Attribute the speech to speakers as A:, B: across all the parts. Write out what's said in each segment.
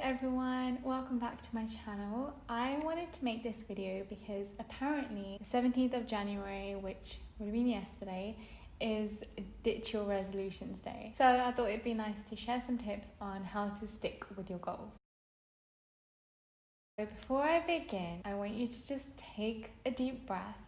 A: everyone, welcome back to my channel. I wanted to make this video because apparently the 17th of January, which would have been yesterday, is Ditch Your Resolutions Day. So I thought it'd be nice to share some tips on how to stick with your goals. So before I begin, I want you to just take a deep breath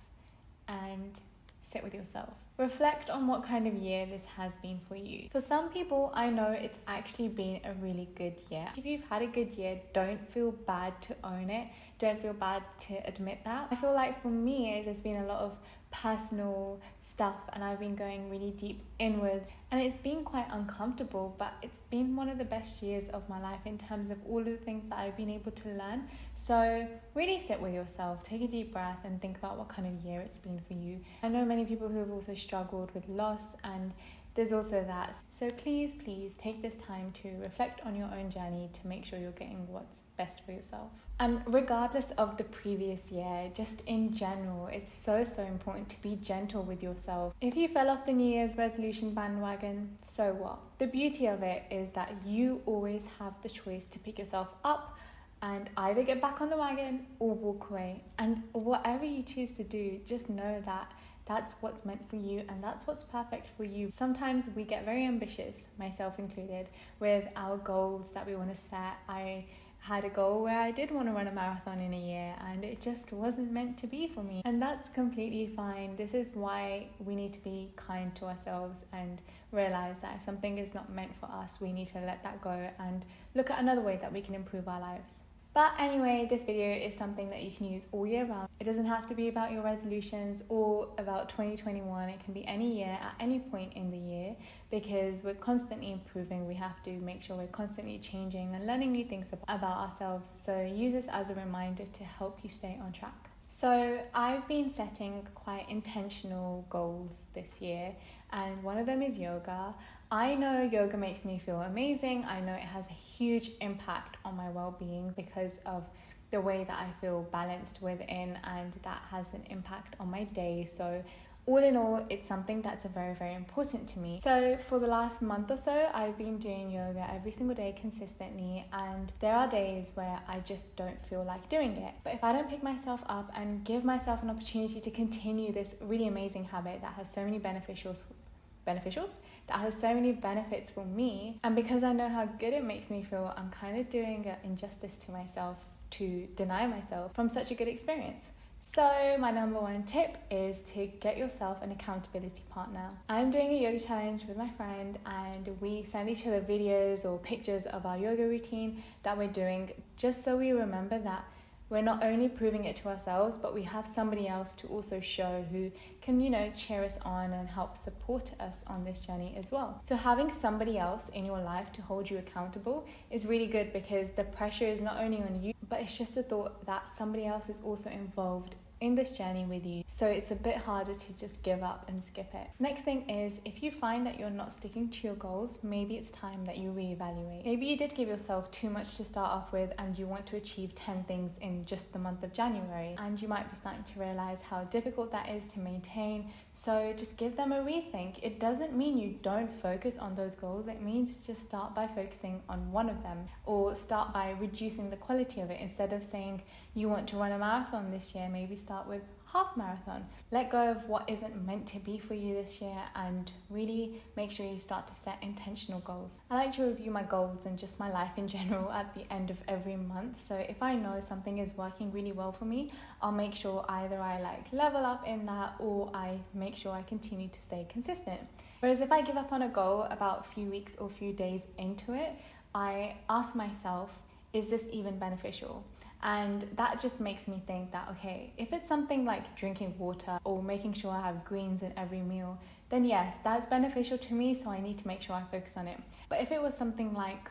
A: and sit with yourself. Reflect on what kind of year this has been for you. For some people, I know it's actually been a really good year. If you've had a good year, don't feel bad to own it. Don't feel bad to admit that. I feel like for me, there's been a lot of personal stuff and I've been going really deep inwards and it's been quite uncomfortable, but it's been one of the best years of my life in terms of all of the things that I've been able to learn. So really sit with yourself, take a deep breath and think about what kind of year it's been for you. I know many people who have also struggled with loss, and there's also that. So please take this time to reflect on your own journey to make sure you're getting what's best for yourself. And regardless of the previous year, just in general, it's so important to be gentle with yourself. If you fell off the New Year's resolution bandwagon, so what? The beauty of it is that you always have the choice to pick yourself up and either get back on the wagon or walk away. And whatever you choose to do, just know that that's what's meant for you and that's what's perfect for you. Sometimes we get very ambitious, myself included, with our goals that we want to set. I had a goal where I did want to run a marathon in a year and it just wasn't meant to be for me. And that's completely fine. This is why we need to be kind to ourselves and realize that if something is not meant for us, we need to let that go and look at another way that we can improve our lives. But anyway, this video is something that you can use all year round. It doesn't have to be about your resolutions or about 2021. It can be any year at any point in the year, because we're constantly improving. We have to make sure we're constantly changing and learning new things about ourselves. So use this as a reminder to help you stay on track. So I've been setting quite intentional goals this year, and one of them is yoga. I know yoga makes me feel amazing. I know it has a huge impact on my well-being because of the way that I feel balanced within, and that has an impact on my day. So all in all, it's something that's very important to me. So for the last month or so, I've been doing yoga every single day consistently, and there are days where I just don't feel like doing it. But if I don't pick myself up and give myself an opportunity to continue this really amazing habit that has so many that has so many benefits for me, and because I know how good it makes me feel, I'm kind of doing an injustice to myself to deny myself from such a good experience. So my number one tip is to get yourself an accountability partner. I'm doing a yoga challenge with my friend and we send each other videos or pictures of our yoga routine that we're doing, just so we remember that we're not only proving it to ourselves, but we have somebody else to also show who can, cheer us on and help support us on this journey as well. So having somebody else in your life to hold you accountable is really good, because the pressure is not only on you, but it's just the thought that somebody else is also involved in this journey with you. So it's a bit harder to just give up and skip it. Next thing is, if you find that you're not sticking to your goals, maybe it's time that you reevaluate. Maybe you did give yourself too much to start off with and you want to achieve 10 things in just the month of January, and you might be starting to realize how difficult that is to maintain. So just give them a rethink. It doesn't mean you don't focus on those goals. It means just start by focusing on one of them, or start by reducing the quality of it. Instead of saying you want to run a marathon this year, maybe start with half marathon. Let go of what isn't meant to be for you this year and really make sure you start to set intentional goals. I like to review my goals and just my life in general at the end of every month. So if I know something is working really well for me, I'll make sure either I level up in that, or I make sure I continue to stay consistent. Whereas if I give up on a goal about a few weeks or a few days into it, I ask myself, is this even beneficial? And that just makes me think that, okay, if it's something like drinking water or making sure I have greens in every meal, then yes, that's beneficial to me, so I need to make sure I focus on it. But if it was something like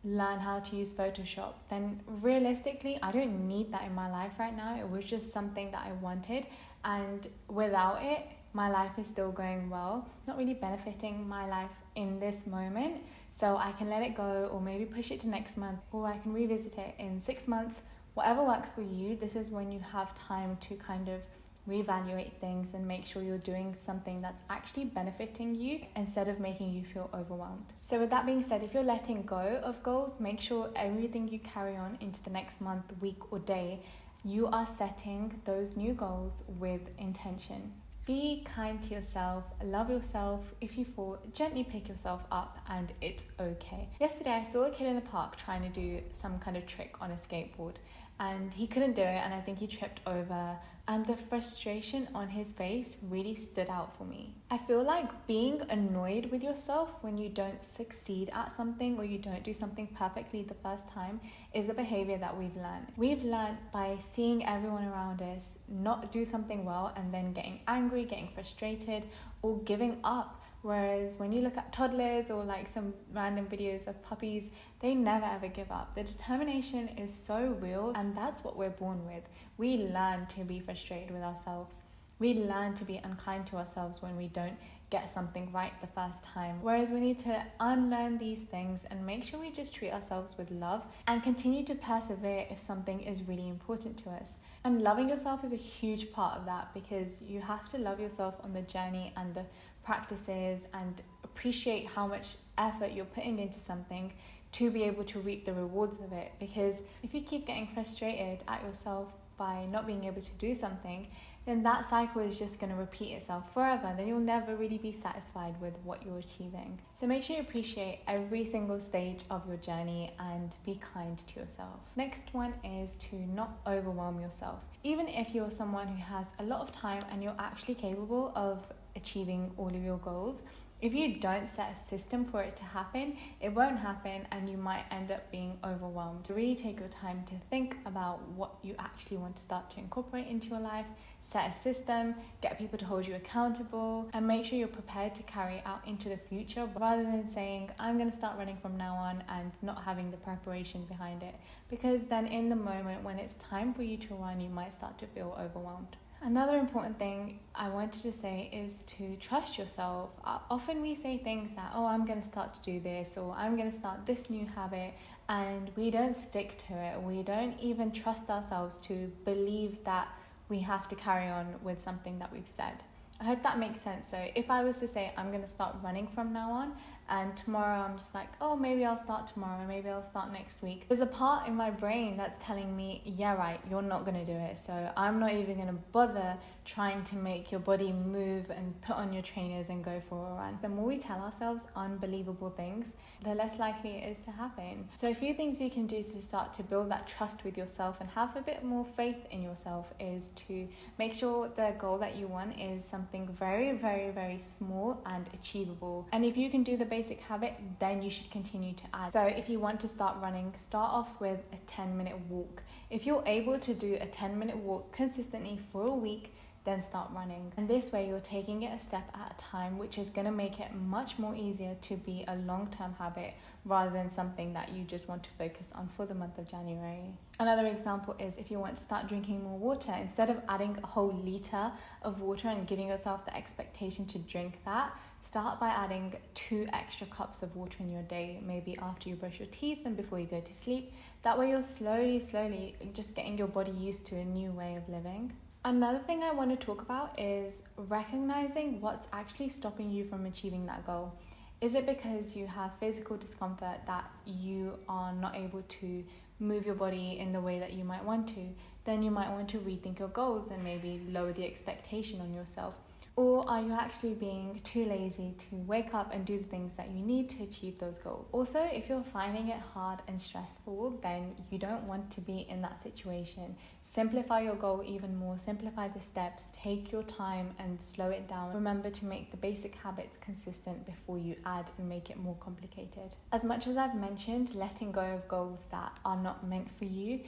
A: learn how to use Photoshop, then realistically, I don't need that in my life right now. It was just something that I wanted, and without it, my life is still going well. It's not really benefiting my life in this moment, so I can let it go, or maybe push it to next month, or I can revisit it in 6 months. Whatever works for you. This is when you have time to kind of reevaluate things and make sure you're doing something that's actually benefiting you instead of making you feel overwhelmed. So with that being said, if you're letting go of goals, make sure everything you carry on into the next month, week, or day, you are setting those new goals with intention. Be kind to yourself, love yourself. If you fall, gently pick yourself up, and it's okay. Yesterday I saw a kid in the park trying to do some kind of trick on a skateboard, and he couldn't do it, and I think he tripped over, and the frustration on his face really stood out for me. I feel like being annoyed with yourself when you don't succeed at something or you don't do something perfectly the first time is a behavior that we've learned. We've learned by seeing everyone around us not do something well and then getting angry, getting frustrated, or giving up. Whereas when you look at toddlers or like some random videos of puppies, they never ever give up. The determination is so real, and that's what we're born with. We learn to be frustrated with ourselves. We learn to be unkind to ourselves when we don't get something right the first time. Whereas we need to unlearn these things and make sure we just treat ourselves with love and continue to persevere if something is really important to us. And loving yourself is a huge part of that, because you have to love yourself on the journey and the practices and appreciate how much effort you're putting into something to be able to reap the rewards of it. Because if you keep getting frustrated at yourself by not being able to do something, then that cycle is just going to repeat itself forever. Then you'll never really be satisfied with what you're achieving. So make sure you appreciate every single stage of your journey and be kind to yourself. Next one is to not overwhelm yourself. Even if you're someone who has a lot of time and you're actually capable of achieving all of your goals, if you don't set a system for it to happen, it won't happen, and you might end up being overwhelmed. So really take your time to think about what you actually want to start to incorporate into your life, set a system, get people to hold you accountable, and make sure you're prepared to carry it out into the future, rather than saying, I'm going to start running from now on, and not having the preparation behind it. Because then in the moment when it's time for you to run, you might start to feel overwhelmed. Another important thing I wanted to say is to trust yourself. Often we say things that, I'm going to start to do this, or I'm going to start this new habit, and we don't stick to it. We don't even trust ourselves to believe that we have to carry on with something that we've said. I hope that makes sense. So if I was to say I'm going to start running from now on, and tomorrow I'm just like, maybe I'll start tomorrow, maybe I'll start next week, there's a part in my brain that's telling me, yeah, right, you're not going to do it. So I'm not even going to bother trying to make your body move and put on your trainers and go for a run. The more we tell ourselves unbelievable things, the less likely it is to happen. So a few things you can do to start to build that trust with yourself and have a bit more faith in yourself is to make sure the goal that you want is something very, very, very small and achievable. And if you can do the basic habit, then you should continue to add. So if you want to start running, start off with a 10-minute walk. If you're able to do a 10-minute walk consistently for a week, then start running. And this way you're taking it a step at a time, which is going to make it much more easier to be a long-term habit rather than something that you just want to focus on for the month of January. Another example is if you want to start drinking more water, instead of adding a whole liter of water and giving yourself the expectation to drink that, start by adding 2 extra cups of water in your day, maybe after you brush your teeth and before you go to sleep. That way you're slowly just getting your body used to a new way of living. Another thing I want to talk about is recognizing what's actually stopping you from achieving that goal. Is it because you have physical discomfort that you are not able to move your body in the way that you might want to? Then you might want to rethink your goals and maybe lower the expectation on yourself. Or are you actually being too lazy to wake up and do the things that you need to achieve those goals? Also, if you're finding it hard and stressful, then you don't want to be in that situation. Simplify your goal even more, simplify the steps, take your time and slow it down. Remember to make the basic habits consistent before you add and make it more complicated. As much as I've mentioned letting go of goals that are not meant for you,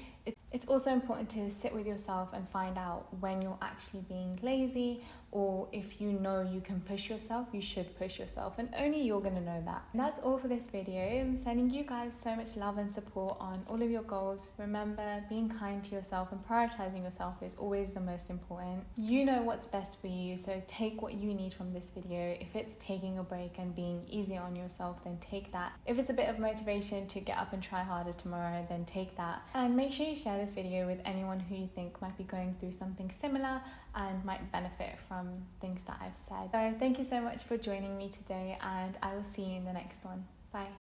A: it's also important to sit with yourself and find out when you're actually being lazy, or if you know you can push yourself, you should push yourself, and only you're going to know that. And that's all for this video. I'm sending you guys so much love and support on all of your goals. Remember, being kind to yourself and prioritizing yourself is always the most important. You know what's best for you, so take what you need from this video. If it's taking a break and being easier on yourself, then take that. If it's a bit of motivation to get up and try harder tomorrow, then take that. And make sure you share this video with anyone who you think might be going through something similar and might benefit from things that I've said. So thank you so much for joining me today, and I will see you in the next one. Bye.